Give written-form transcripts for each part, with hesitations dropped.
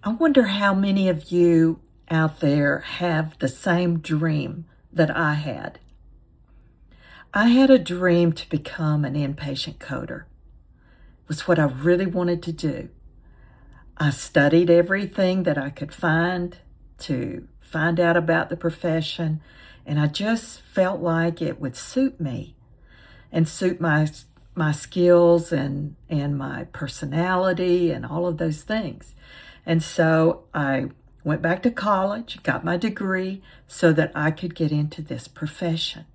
I wonder how many of you out there have the same dream that I had. I had a dream to become an inpatient coder. It was what I really wanted to do. I studied everything that I could find to find out about the profession, and I just felt like it would suit me and suit my skills and my personality and all of those things. And so I went back to college, got my degree so that I could get into this profession.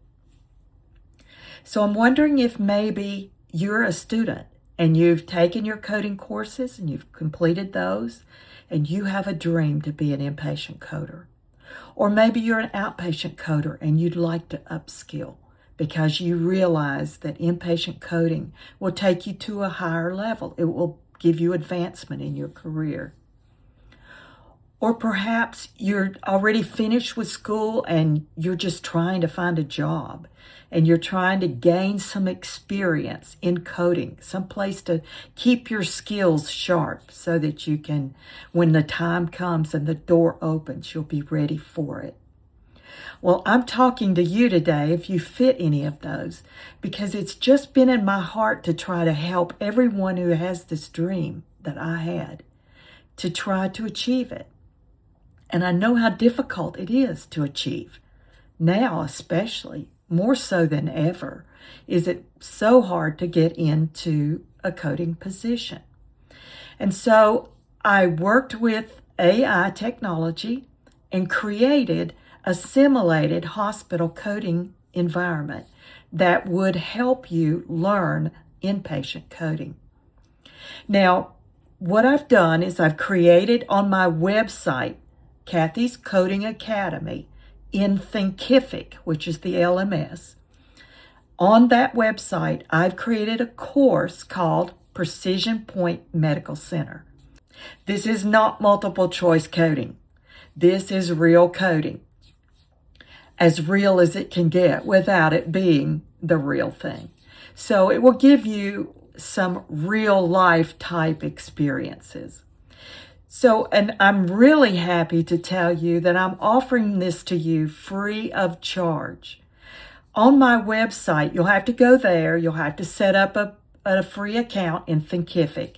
So I'm wondering if maybe you're a student and you've taken your coding courses and you've completed those and you have a dream to be an inpatient coder. Or maybe you're an outpatient coder and you'd like to upskill because you realize that inpatient coding will take you to a higher level. It will give you advancement in your career. Or perhaps you're already finished with school and you're just trying to find a job and you're trying to gain some experience in coding, some place to keep your skills sharp so that you can, when the time comes and the door opens, you'll be ready for it. Well, I'm talking to you today if you fit any of those, because it's just been in my heart to try to help everyone who has this dream that I had to try to achieve it. And I know how difficult it is to achieve. Now, especially, more so than ever, is it so hard to get into a coding position. And so I worked with AI technology and created a simulated hospital coding environment that would help you learn inpatient coding. Now, what I've done is I've created on my website Kathy's Coding Academy in Thinkific, which is the LMS. On that website, I've created a course called Precision Point Medical Center. This is not multiple choice coding. This is real coding, as real as it can get without it being the real thing. So it will give you some real life type experiences. So, and I'm really happy to tell you that I'm offering this to you free of charge. On my website, you'll have to go there. You'll have to set up a free account in Thinkific.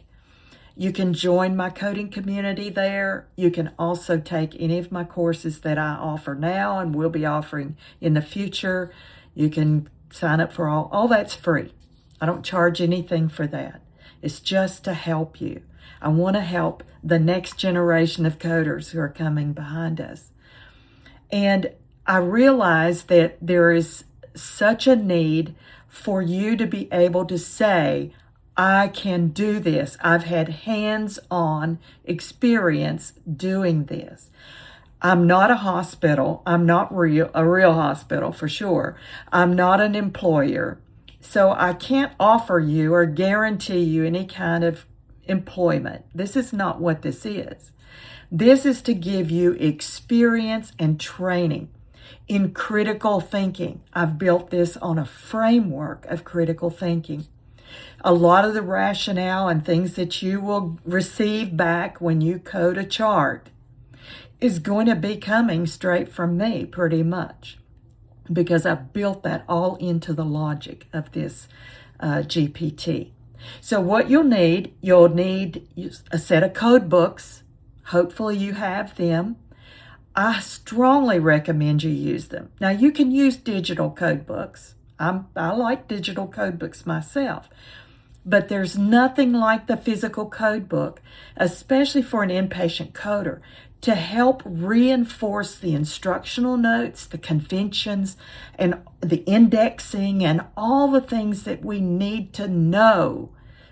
You can join my coding community there. You can also take any of my courses that I offer now and will be offering in the future. You can sign up for all that's free. I don't charge anything for that. It's just to help you. I want to help the next generation of coders who are coming behind us. And I realize that there is such a need for you to be able to say, I can do this. I've had hands-on experience doing this. I'm not a hospital. I'm not a real hospital for sure. I'm not an employer. So I can't offer you or guarantee you any kind of employment. This is not what this is. This is to give you experience and training in critical thinking. I've built this on a framework of critical thinking. A lot of the rationale and things that you will receive back when you code a chart is going to be coming straight from me pretty much, because I've built that all into the logic of this GPT. So what you'll need a set of code books. Hopefully you have them. I strongly recommend you use them. Now you can use digital code books. I like digital code books myself, but there's nothing like the physical code book, especially for an inpatient coder, to help reinforce the instructional notes, the conventions, and the indexing, and all the things that we need to know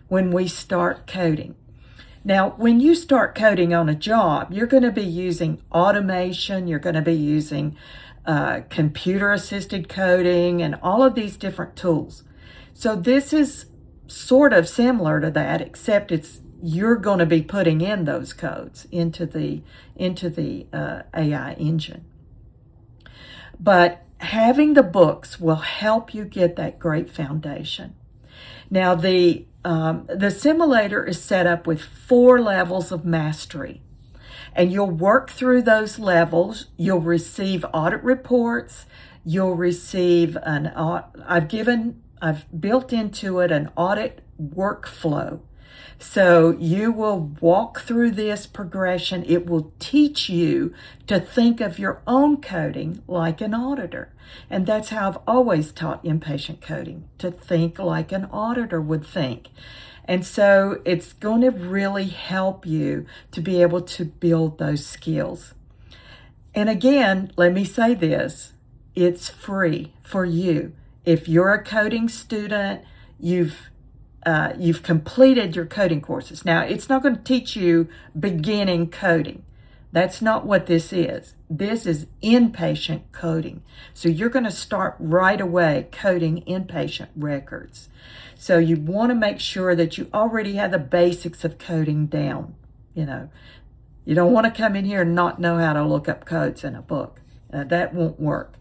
when we start coding. Now, when you start coding on a job, you're going to be using automation, you're going to be using computer-assisted coding, and all of these different tools. So this is sort of similar to that, except you're going to be putting in those codes into the AI engine. But having the books will help you get that great foundation. Now, the simulator is set up with 4 levels of mastery. And you'll work through those levels. You'll receive audit reports. You'll receive I've built into it an audit workflow. So you will walk through this progression. It will teach you to think of your own coding like an auditor. And that's how I've always taught inpatient coding, to think like an auditor would think. And so it's going to really help you to be able to build those skills. And again, let me say this, it's free for you. If you're a coding student, you've completed your coding courses. Now, it's not going to teach you beginning coding. That's not what this is. This is inpatient coding. So you're going to start right away coding inpatient records. So you want to make sure that you already have the basics of coding down. You don't want to come in here and not know how to look up codes in a book. That won't work.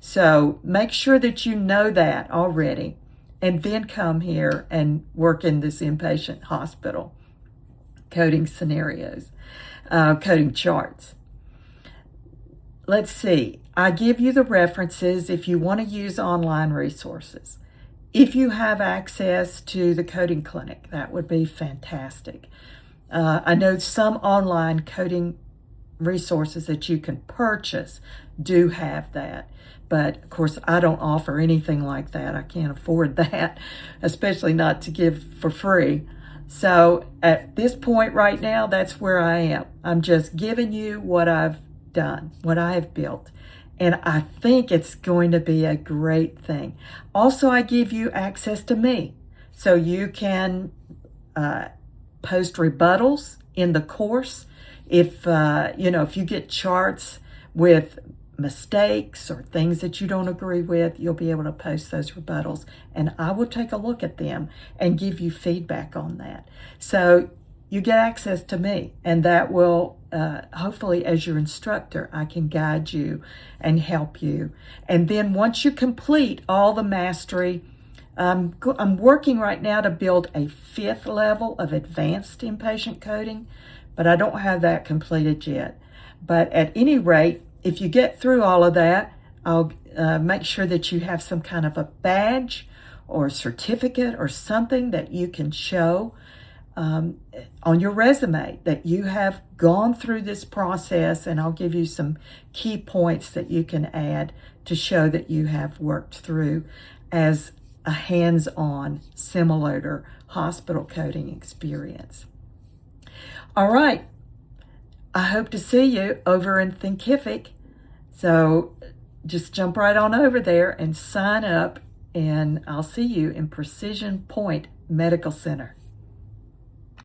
So make sure that you know that already, and then come here and work in this inpatient hospital coding scenarios, coding charts. Let's see. I give you the references if you want to use online resources. If you have access to the coding clinic, that would be fantastic. I know some online coding resources that you can purchase do have that. But of course, I don't offer anything like that. I can't afford that, especially not to give for free. So at this point right now, that's where I am. I'm just giving you what I've done, what I have built. And I think it's going to be a great thing. Also, I give you access to me. So you can post rebuttals in the course. If you get charts with mistakes or things that you don't agree with, you'll be able to post those rebuttals, and I will take a look at them and give you feedback on that. So you get access to me, and that will hopefully, as your instructor, I can guide you and help you. And then once you complete all the mastery, I'm working right now to build a 5th level of advanced inpatient coding, but I don't have that completed yet. But at any rate, if you get through all of that, I'll make sure that you have some kind of a badge or certificate or something that you can show on your resume that you have gone through this process, and I'll give you some key points that you can add to show that you have worked through as a hands-on simulator hospital coding experience. All right. I hope to see you over in Thinkific. So just jump right on over there and sign up, and I'll see you in Precision Point Medical Center.